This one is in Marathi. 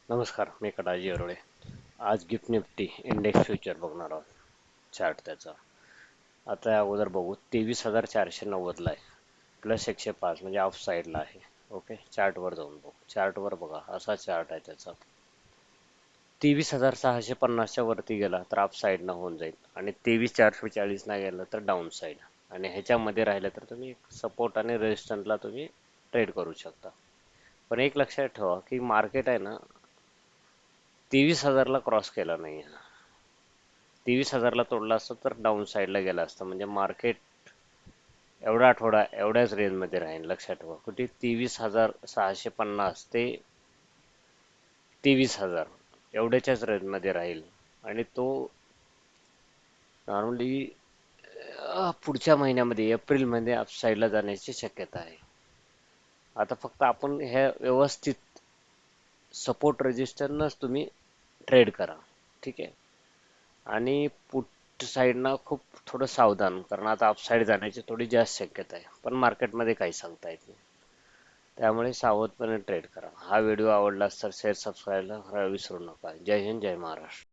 नमस्कार, मी कटाजी अरोळे. आज गिफ्ट निफ्टी इंडेक्स फ्युचर बघणार आहोत. चार्ट त्याचा आता या अगोदर बघू. 23,490 आहे, +105 म्हणजे ऑफ साईडला आहे. ओके, चार्टवर जाऊन बघू. चार्टवर बघा, असा चार्ट आहे त्याचा. 23,650च्या वरती गेला तर अप साईडनं होऊन जाईल, आणि 23,440ला गेला तर डाऊन साईड. आणि ह्याच्यामध्ये राहिलं तर तुम्ही सपोर्ट आणि रेजिस्टन्सला तुम्ही ट्रेड करू शकता. पण एक लक्षात ठेवा की मार्केट आहे ना, 23,000ला क्रॉस केला नाही. 23,000ला तोडला असतं तर डाऊन साईडला गेला असतं. म्हणजे मार्केट एवढा आठवडा एवढ्याच रेंजमध्ये राहील. लक्षात ठेवा, कुठे 23,650 ते 23,000 एवढ्याच्याच रेंजमध्ये राहील. आणि तो नॉर्मली पुढच्या महिन्यामध्ये एप्रिलमध्ये अपसाईडला जाण्याची शक्यता आहे. आता फक्त आपण हे व्यवस्थित सपोर्ट रेजिस्टन्सच तुम्ही ट्रेड करा. ठीक आहे. आणि पुट साईडनं खूप थोडं सावधान, कारण आता अपसाईड जाण्याची थोडी जास्त शक्यता आहे, पण मार्केटमध्ये काही सांगता येत नाही. त्यामुळे सावधपणे ट्रेड करा. हा व्हिडिओ आवडला तर शेअर सबस्क्राईबला विसरू नका. जय हिंद, जय महाराष्ट्र.